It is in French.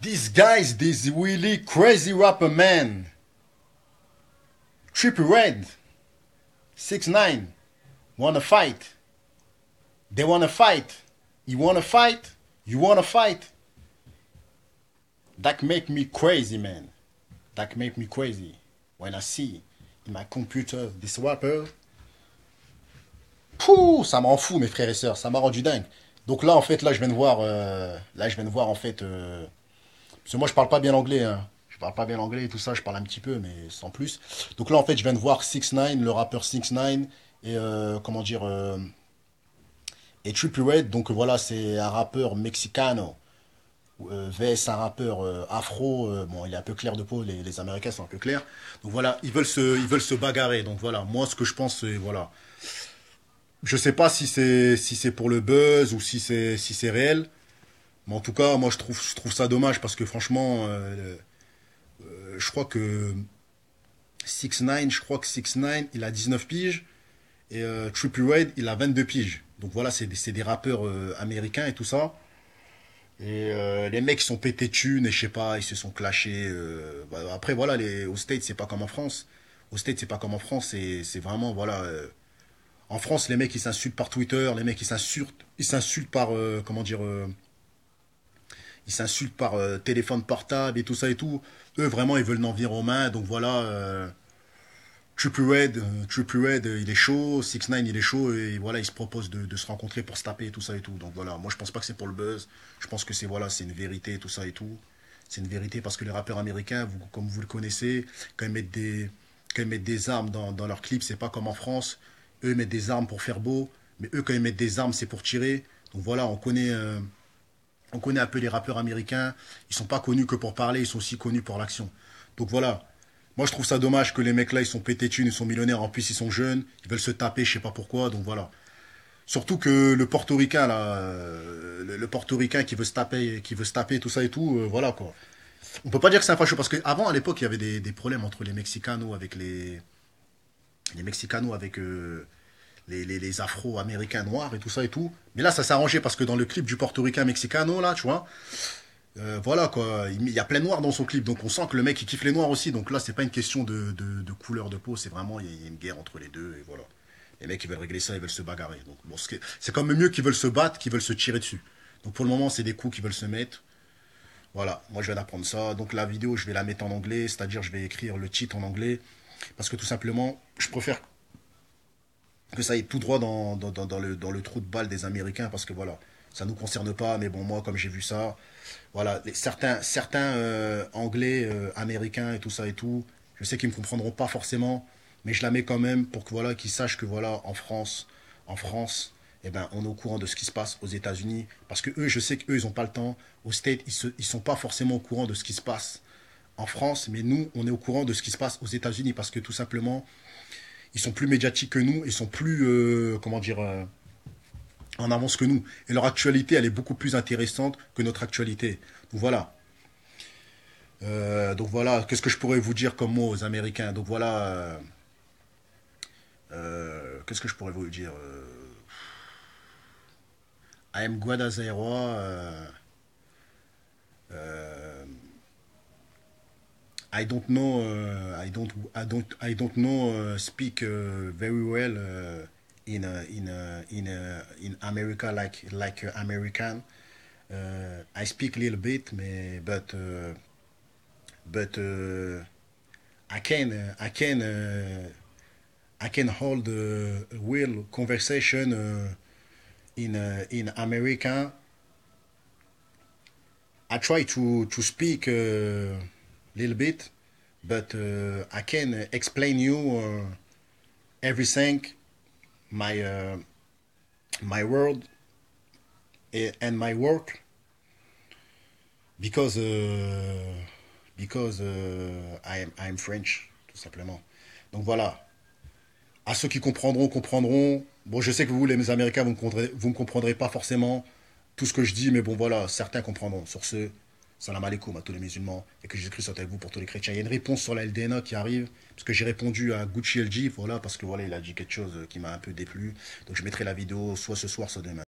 These guys, these really crazy rapper man. Trippie Redd, 6ix9ine, wanna fight. They wanna fight. You wanna fight? You wanna fight? That make me crazy, man. That make me crazy. When I see in my computer this rapper, pouh, ça me rend fou, mes frères et sœurs. Ça m'a rendu dingue. Donc là, en fait, là, je viens de voir, en fait, parce que moi, je parle pas bien l'anglais, hein. Je parle pas bien l'anglais et tout ça, je parle un petit peu, mais sans plus. Donc là, en fait, je viens de voir 6ix9ine, le rappeur 6ix9ine, et comment dire, et Trippie Redd. Donc voilà, c'est un rappeur mexicano, vs un rappeur afro. Bon, il est un peu clair de peau, les Américains sont un peu clairs. Donc voilà, ils veulent se bagarrer. Donc voilà, moi, ce que je pense, c'est voilà. Je sais pas si c'est pour le buzz ou si c'est réel. Mais en tout cas, moi je trouve ça dommage parce que franchement, je crois que 6ix9ine, il a 19 piges et Trippie Redd, il a 22 piges. Donc voilà, c'est des rappeurs américains et tout ça. Et les mecs ils sont pétés de thunes et je sais pas, ils se sont clashés. Bah, après voilà, aux States c'est pas comme en France. Aux States c'est pas comme en France, c'est vraiment voilà. En France, les mecs ils s'insultent par Twitter, les mecs ils s'insultent par comment dire, ils s'insultent par téléphone portable et tout ça et tout. Eux, vraiment, ils veulent n'en venir aux mains. Donc voilà, Trippie Redd, il est chaud. 6ix9ine, il est chaud. Et voilà, ils se proposent de se rencontrer pour se taper et tout ça et tout. Donc voilà, moi, je pense pas que c'est pour le buzz. Je pense que c'est voilà, c'est une vérité et tout ça et tout. C'est une vérité parce que les rappeurs américains, comme vous le connaissez, quand ils mettent des armes dans leurs clips, c'est pas comme en France. Eux, ils mettent des armes pour faire beau. Mais eux, quand ils mettent des armes, c'est pour tirer. Donc voilà, on connaît un peu les rappeurs américains. Ils sont pas connus que pour parler, ils sont aussi connus pour l'action. Donc voilà. Moi, je trouve ça dommage que les mecs là, ils sont pétés de thunes, ils sont millionnaires. En plus, ils sont jeunes. Ils veulent se taper, je sais pas pourquoi. Donc voilà. Surtout que le portoricain là, le portoricain qui veut se taper, tout ça et tout, voilà quoi. On peut pas dire que c'est un facho parce qu'avant, à l'époque, il y avait des problèmes entre les Mexicanos avec les Afro-Américains noirs et tout ça et tout. Mais là, ça s'est arrangé parce que dans le clip du portoricain mexicano, là, tu vois, voilà quoi, il y a plein de noirs dans son clip. Donc on sent que le mec, il kiffe les noirs aussi. Donc là, c'est pas une question de couleur de peau, c'est vraiment, il y a une guerre entre les deux et voilà. Les mecs, ils veulent régler ça, ils veulent se bagarrer. Donc bon, c'est quand même mieux qu'ils veulent se battre, qu'ils veulent se tirer dessus. Donc pour le moment, c'est des coups qu'ils veulent se mettre. Voilà, moi je viens d'apprendre ça. Donc la vidéo, je vais la mettre en anglais, c'est-à-dire je vais écrire le titre en anglais. Parce que tout simplement, je préfère que ça aille tout droit dans le trou de balle des Américains, parce que voilà, ça ne nous concerne pas, mais bon, moi, comme j'ai vu ça, voilà, certains Anglais, Américains et tout ça et tout, je sais qu'ils ne me comprendront pas forcément, mais je la mets quand même pour que voilà, qu'ils sachent que voilà, en France, eh ben, on est au courant de ce qui se passe aux États-Unis, parce que eux, je sais qu'eux, ils n'ont pas le temps. Aux States, ils sont pas forcément au courant de ce qui se passe en France, mais nous, on est au courant de ce qui se passe aux États-Unis, parce que tout simplement, ils sont plus médiatiques que nous, ils sont plus, comment dire, en avance que nous. Et leur actualité, elle est beaucoup plus intéressante que notre actualité. Donc voilà. Donc voilà, qu'est-ce que je pourrais vous dire comme mot aux Américains. Donc voilà, qu'est-ce que je pourrais vous dire. I am Guadalajara. I don't know. I don't know. Speak very well in America like American. I speak a little bit, but I can hold a real conversation in America. I try to speak a little bit, but I can explain you everything, my world and my work, because I'm French, tout simplement. Donc voilà. À ceux qui comprendront, comprendront. Bon, je sais que vous, les Américains, vous me comprendrez pas forcément tout ce que je dis, mais bon, voilà, certains comprendront. Sur ce, salam alaikum à tous les musulmans, et que Jésus-Christ soit avec vous pour tous les chrétiens. Il y a une réponse sur la LDNA qui arrive, parce que j'ai répondu à Gucci LG, voilà, parce que voilà, il a dit quelque chose qui m'a un peu déplu. Donc je mettrai la vidéo soit ce soir, soit demain.